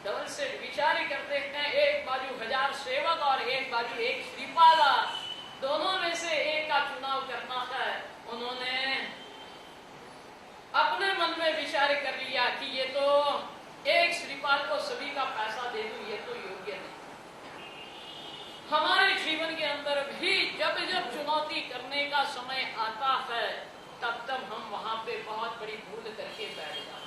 धवल से विचार करते हैं, एक बाजू 1000 सेवक और एक बाजू एक श्रीपाला, दोनों में से एक का चुनाव करना है। उन्होंने अपने मन में विचार कर लिया कि ये तो एक श्रीपाल को सभी का पैसा दे दूं, ये तो योग्य नहीं। हमारे जीवन के अंदर भी जब जब चुनौती करने का समय आता है, तब तब हम वहां पे बहुत बड़ी भूल करके बैठ जाते हैं।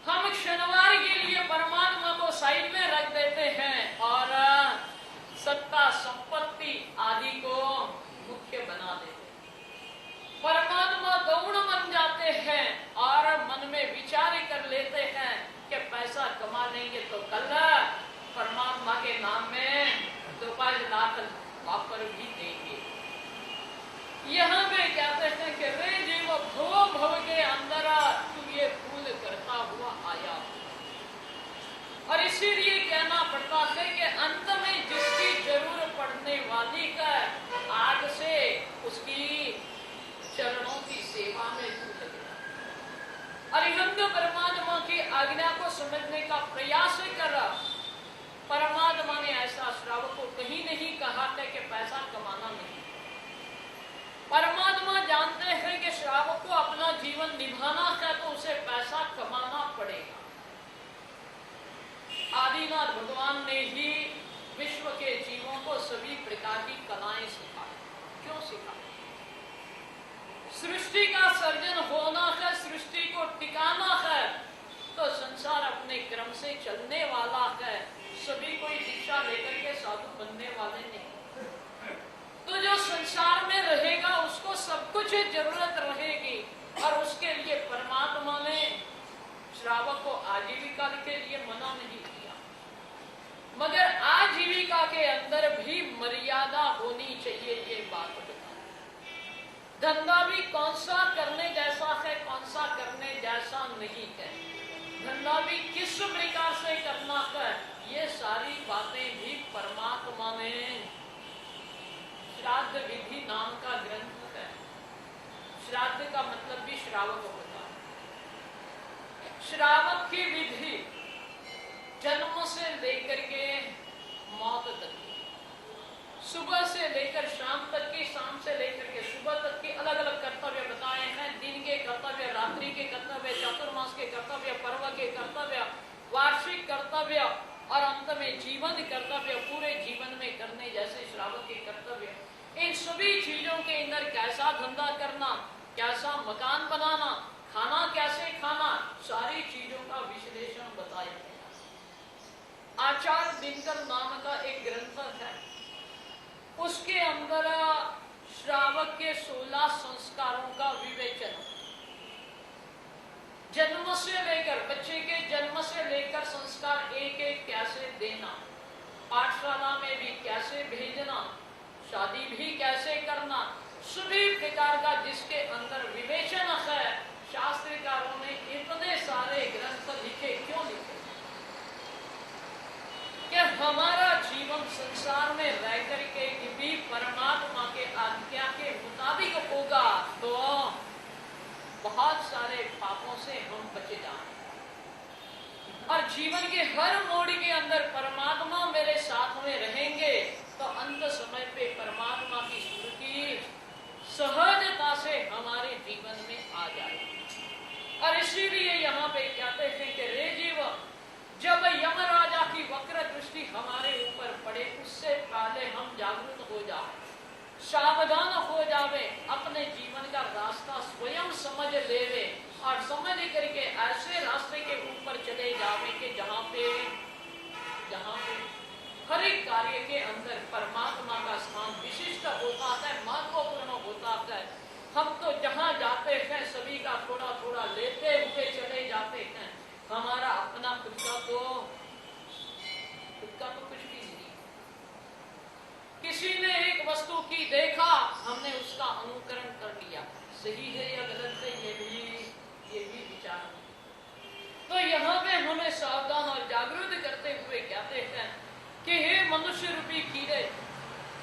हम क्षणवार के लिए परमात्मा को साइड में रख देते हैं और सत्ता संपत्ति आदि को मुख्य बना देते हैं। परमात्मा गौण बन जाते हैं और मन में विचार कर लेते हैं कि पैसा कमा लेंगे तो कल परमात्मा के नाम में 2-5 लाख वापर भी देंगे। यहाँ पे कहते हैं कि रे जीव भव भव के अंदर तू ये भूल करता हुआ आया। और इसीलिए कहना पड़ता है कि अंत में जिसकी जरूरत पड़ने वाली का आज से उसकी चरणों की सेवा में तू लगेगा। अरिहंत परमात्मा की आज्ञा को समझने का प्रयास कर। परमात्मा ने ऐसा श्रावक को कहीं नहीं कहा है कि पैसा कमाना नहीं। परमात्मा जानते हैं कि श्रावक को अपना जीवन निभाना है तो उसे पैसा कमाना पड़ेगा। आदिनाथ भगवान ने ही विश्व के जीवों को सभी प्रकार की कलाएं सिखाई। क्यों सिखाई? सृष्टि का सर्जन होना है, सृष्टि को टिकाना है, तो संसार अपने क्रम से चलने वाला है। सभी कोई दीक्षा लेकर के साधु बनने वाले नहीं। तो जो संसार में रहेगा उसको सब कुछ जरूरत रहेगी और उसके लिए परमात्मा ने श्रावक को आजीविका के लिए मना नहीं किया, मगर आजीविका के अंदर भी मर्यादा होनी चाहिए। ये बात धंधा भी कौन सा करने जैसा है, कौन सा करने जैसा नहीं है, धंधा भी किस प्रकार से करना है, ये सारी बातें भी परमात्मा ने श्राद्ध विधि नाम का ग्रंथ है। श्राद्ध का मतलब भी श्रावक होता है। श्रावक की विधि जन्म से लेकर के मौत तक, सुबह से लेकर शाम तक की, शाम से लेकर के सुबह तक की अलग अलग कर्तव्य बताए हैं। दिन के कर्तव्य, रात्रि के कर्तव्य, चातुर्मास के कर्तव्य, पर्व के कर्तव्य, वार्षिक कर्तव्य और अंत में जीवन कर्तव्य, पूरे जीवन में करने जैसे श्रावक के कर्तव्य। इन सभी चीजों के अंदर कैसा धंधा करना, कैसा मकान बनाना, खाना कैसे खाना, सारी चीजों का विश्लेषण बताया गया। आचार्य दिनकर नाम का एक ग्रंथ है, उसके अंदर श्रावक के 16 संस्कारों का विवेचन, जन्म से लेकर, बच्चे के जन्म से लेकर संस्कार एक एक कैसे देना, पाठशाला में भी कैसे भेजना, शादी भी कैसे करना, सभी प्रकार का जिसके अंदर विवेचन है। शास्त्रकारों ने इतने सारे ग्रंथ लिखे। क्यों लिखे? कि हमारा जीवन संसार में रह करके भी परमात्मा के आज्ञा के मुताबिक होगा तो बहुत सारे पापों से हम बचे जाएंगे और जीवन के हर मोड़ के अंदर परमात्मा मेरे साथ में रहेंगे तो अंत समय पे परमात्मा की स्मृति सहजता से हमारे जीवन में आ जाएगी। और इसीलिए यहाँ पे कहते हैं कि रे जीव, जब यमराजा की वक्र दृष्टि हमारे ऊपर पड़े उससे पहले हम जागरूक हो जाए, सावधान हो जावे, अपने जीवन का रास्ता स्वयं समझ लेवे और समझ करके ऐसे रास्ते के ऊपर चले जावे कि जहाँ पे हर एक कार्य के अंदर परमात्मा का स्थान विशिष्ट होता है, महत्वपूर्ण होता है। हम तो जहाँ जाते हैं सभी का थोड़ा थोड़ा लेते हुए चले जाते हैं, हमारा अपना खुद का तो कुछ भी नहीं। किसी ने एक वस्तु की देखा, हमने उसका अनुकरण कर लिया, सही है या गलत है ये भी विचार। तो यहाँ पे हमें सावधान और जागरूक करते हुए कहते हैं कि हे मनुष्य रूपी कीड़े,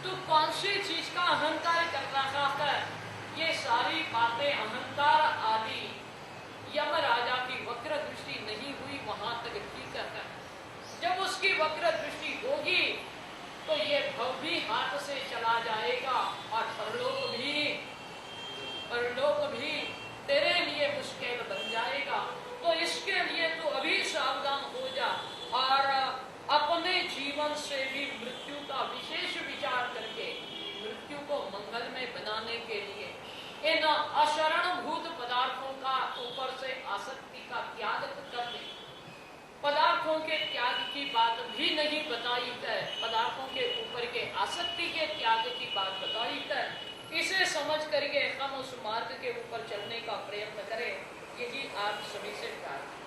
तू कौन सी चीज का अहंकार कर रहा है? ये सारी बातें अहंकार आदि यमराजा की वक्र दृष्टि नहीं हुई वहां तक ठीक है, उसकी वक्र दृष्टि होगी तो ये भव भी हाथ से चला जाएगा और परलोक भी तेरे लिए मुश्किल बन जाएगा। तो इसके लिए तो अभी सावधान हो जा और अपने जीवन से भी मृत्यु का विशेष विचार करके मृत्यु को मंगलमय बनाने के लिए इन अशरणभूत पदार्थों का ऊपर से आसक्ति का त्याग कर दे। पदार्थों के त्याग की बात भी नहीं बताई है, पदार्थों के ऊपर के आसक्ति के त्याग की बात बताई है। इसे समझ करके हम उस मार्ग के ऊपर चलने का प्रयत्न करें। यही आप सभी से प्रार्थना।